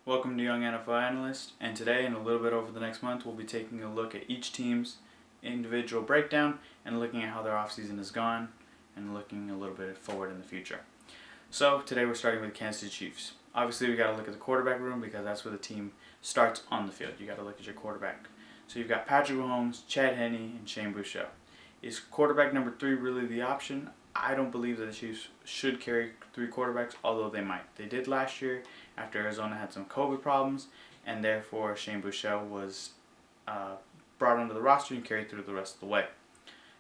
Welcome to Young NFL Analyst, and today and a little bit over the next month we'll be taking a look at each team's individual breakdown and looking at how their offseason has gone and looking a little bit forward in the future. So today we're starting with Kansas City Chiefs. Obviously we got to look at the quarterback room because that's where the team starts on the field. You got to look at your quarterback. So you've got Patrick Mahomes, Chad Henne, and Shane Buechele. Is quarterback number 3 really the option? I don't believe that the Chiefs should carry 3 quarterbacks, although they might. They did last year after Arizona had some COVID problems, and therefore Shane Buechele was brought onto the roster and carried through the rest of the way.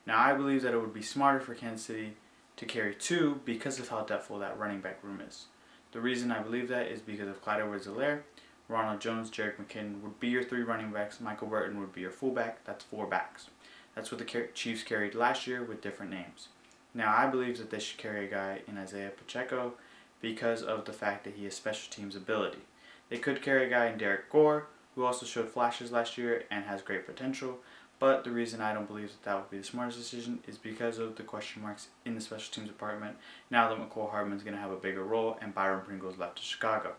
Now I believe that it would be smarter for Kansas City to carry 2 because of how depthful that running back room is. The reason I believe that is because of Clyde Edwards-Helaire, Ronald Jones, Jerick McKinnon would be your 3 running backs, Michael Burton would be your fullback. That's 4 backs. That's what the Chiefs carried last year with different names. Now, I believe that they should carry a guy in Isaiah Pacheco because of the fact that he has special teams ability. They could carry a guy in Derek Gore, who also showed flashes last year and has great potential, but the reason I don't believe that would be the smartest decision is because of the question marks in the special teams department now that McCole Hardman's going to have a bigger role and Byron Pringles left to Chicago.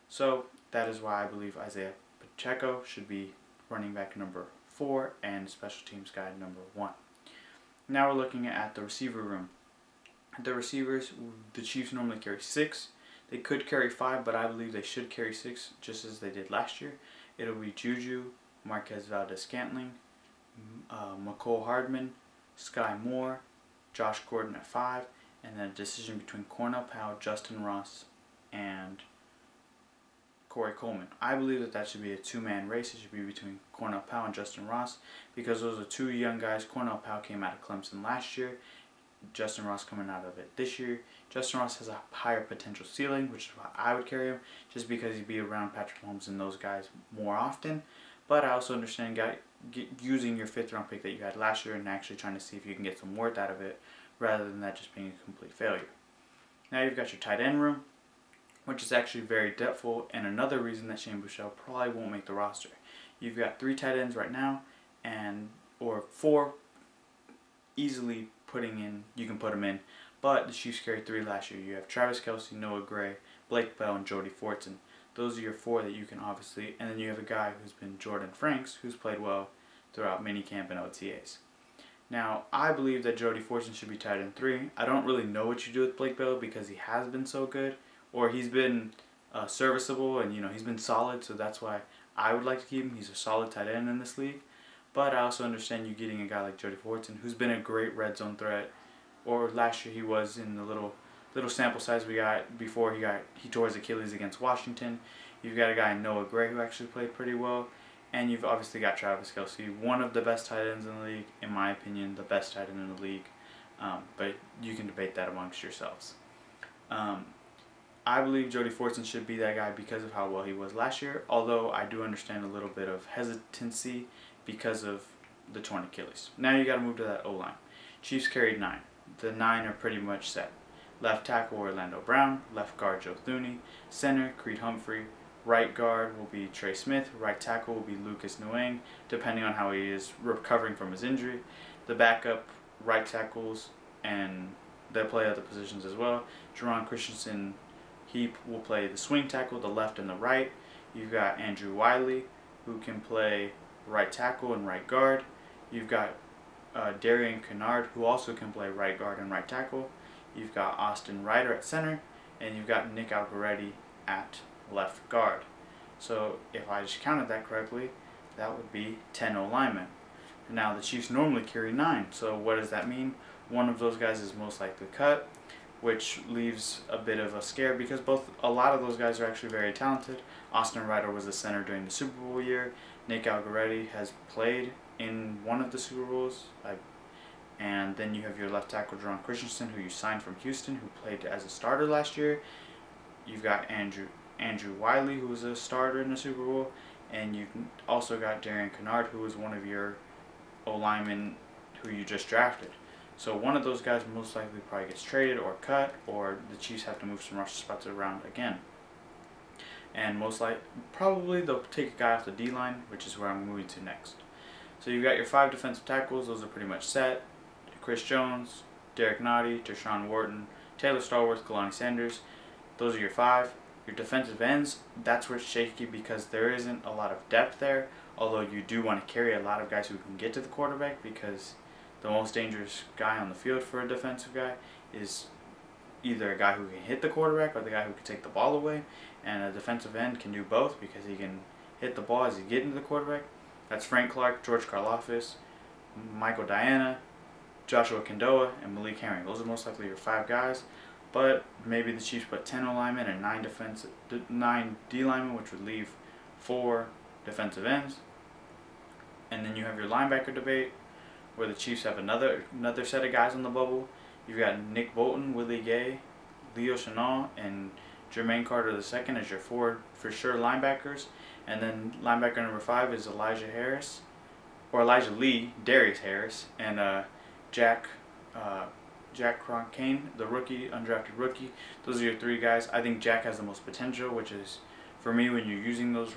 So, that is why I believe Isaiah Pacheco should be running back number 4 and special teams guy number 1. Now we're looking at the receiver room. The receivers, the Chiefs normally carry 6. They could carry 5, but I believe they should carry 6 just as they did last year. It'll be Juju, Marquez Valdes-Scantling, McCole Hardman, Sky Moore, Josh Gordon at 5, and then a decision between Cornell Powell, Justin Ross, and Corey Coleman. I believe that should be a 2-man race. It should be between Cornell Powell and Justin Ross because those are 2 young guys. Cornell Powell came out of Clemson last year. Justin Ross coming out of it this year. Justin Ross has a higher potential ceiling, which is why I would carry him, just because he'd be around Patrick Mahomes and those guys more often. But I also understand using your 5th round pick that you had last year and actually trying to see if you can get some worth out of it rather than that just being a complete failure. Now you've got your tight end room, which is actually very depthful, and another reason that Shane Buechele probably won't make the roster. You've got 3 tight ends right now, or 4 easily you can put them in, but the Chiefs carried 3 last year. You have Travis Kelce, Noah Gray, Blake Bell, and Jody Fortson. Those are your 4 that you can obviously, and then you have a guy who's been Jordan Franks, who's played well throughout minicamp and OTAs. Now, I believe that Jody Fortson should be tight end 3. I don't really know what you do with Blake Bell because he has been so good, or he's been serviceable and he's been solid, so that's why I would like to keep him. He's a solid tight end in this league. But I also understand you getting a guy like Jody Fortson, who's been a great red zone threat, or last year he was in the little sample size we got before he tore his Achilles against Washington. You've got a guy in Noah Gray who actually played pretty well, and you've obviously got Travis Kelce, one of the best tight ends in the league, in my opinion, the best tight end in the league. But you can debate that amongst yourselves. I believe Jody Fortson should be that guy because of how well he was last year, although I do understand a little bit of hesitancy because of the torn Achilles. Now you got to move to that O-line. Chiefs carried 9. The 9 are pretty much set. Left tackle Orlando Brown, left guard Joe Thuney, center Creed Humphrey, right guard will be Trey Smith, right tackle will be Lucas Nguyen, depending on how he is recovering from his injury. The backup right tackles, and they'll play other positions as well. Jerron Christensen, he will play the swing tackle, the left and the right. You've got Andrew Wiley, who can play right tackle and right guard. You've got Darian Kennard, who also can play right guard and right tackle. You've got Austin Ryder at center, and you've got Nick Algoretti at left guard. So if I just counted that correctly, that would be 10 O-linemen. Now the Chiefs normally carry 9, so what does that mean? One of those guys is most likely cut, which leaves a bit of a scare because a lot of those guys are actually very talented. Austin Ryder was the center during the Super Bowl year. Nick Algoretti has played in one of the Super Bowls. And then you have your left tackle, Jerron Christensen, who you signed from Houston, who played as a starter last year. You've got Andrew Wiley, who was a starter in the Super Bowl. And you've also got Darian Kennard, who was one of your O-linemen who you just drafted. So one of those guys most likely probably gets traded or cut, or the Chiefs have to move some roster spots around again. And probably they'll take a guy off the D-line, which is where I'm moving to next. So you've got your 5 defensive tackles. Those are pretty much set. Chris Jones, Derek Nottie, Tershawn Wharton, Taylor Stallworth, Kalani Sanders. Those are your 5. Your defensive ends, that's where it's shaky because there isn't a lot of depth there, although you do want to carry a lot of guys who can get to the quarterback, because the most dangerous guy on the field for a defensive guy is either a guy who can hit the quarterback or the guy who can take the ball away, and a defensive end can do both because he can hit the ball as he gets into the quarterback. That's Frank Clark, George Karlaftis, Michael Diana, Joshua Kindoa, and Malik Herring. Those are most likely your 5 guys. But maybe the Chiefs put 10 linemen and 9 D linemen, which would leave 4 defensive ends. And then you have your linebacker debate, where the Chiefs have another set of guys on the bubble. You've got Nick Bolton, Willie Gay, Leo Chenal, and Jermaine Carter II as your 4 for sure linebackers. And then linebacker number 5 is Elijah Lee, Darius Harris, and Jack Cronkane, the rookie, undrafted rookie. Those are your 3 guys. I think Jack has the most potential, which is, for me, when you're using those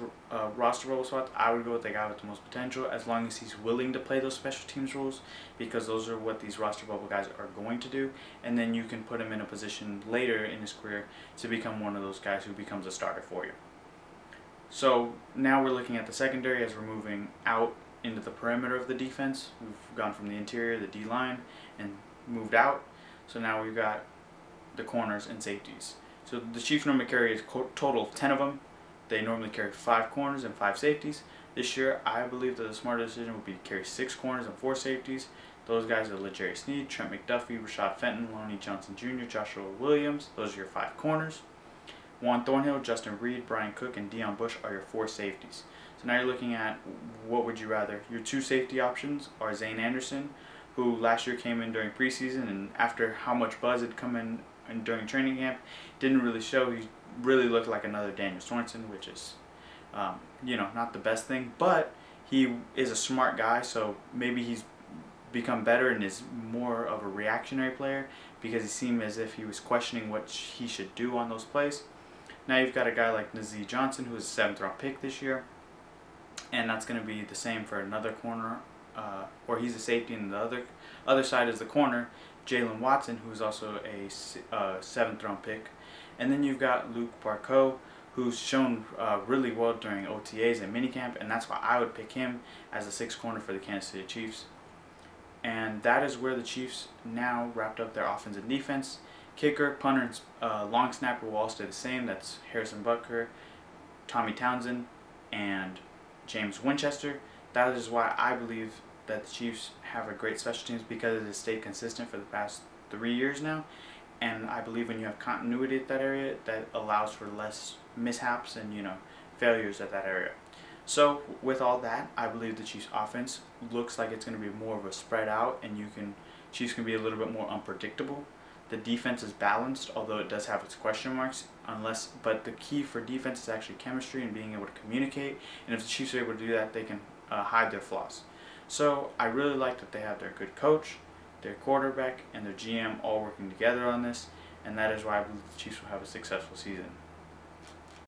roster role spots, I would go with the guy with the most potential, as long as he's willing to play those special teams roles, because those are what these roster bubble guys are going to do. And then you can put him in a position later in his career to become one of those guys who becomes a starter for you. So now we're looking at the secondary as we're moving out into the perimeter of the defense. We've gone from the interior, the D-line, and moved out. So now we've got the corners and safeties. So the Chiefs normally carry a total of 10 of them. They normally carry 5 corners and 5 safeties. This year, I believe that the smarter decision would be to carry 6 corners and 4 safeties. Those guys are L'Jarius Sneed, Trent McDuffie, Rashad Fenton, Lonnie Johnson Jr., Joshua Williams. Those are your 5 corners. Juan Thornhill, Justin Reed, Brian Cook, and Deion Bush are your 4 safeties. So now you're looking at, what would you rather? Your 2 safety options are Zane Anderson, who last year came in during preseason, and after how much buzz had come in during training camp, didn't really show. He really looked like another Daniel Sorensen, which is, not the best thing, but he is a smart guy, so maybe he's become better and is more of a reactionary player, because he seemed as if he was questioning what he should do on those plays. Now you've got a guy like Nazeeh Johnson, who is a 7th round pick this year, and that's going to be the same for another corner, or he's a safety, and the other side is the corner, Jalen Watson, who's also a 7th round pick. And then you've got Luke Barcoo, who's shown really well during OTAs and minicamp, and that's why I would pick him as a 6th corner for the Kansas City Chiefs. And that is where the Chiefs now wrapped up their offense and defense. Kicker, punter, and long snapper will all stay the same. That's Harrison Butker, Tommy Townsend, and James Winchester. That is why I believe that the Chiefs have a great special teams, because it has stayed consistent for the past 3 years now. And I believe when you have continuity at that area, that allows for less mishaps and failures at that area. So with all that, I believe the Chiefs offense looks like it's going to be more of a spread out, and Chiefs can be a little bit more unpredictable. The defense is balanced, although it does have its question marks. But the key for defense is actually chemistry and being able to communicate. And if the Chiefs are able to do that, they can hide their flaws. So I really like that they have their good coach, their quarterback, and their GM all working together on this. And that is why I believe the Chiefs will have a successful season.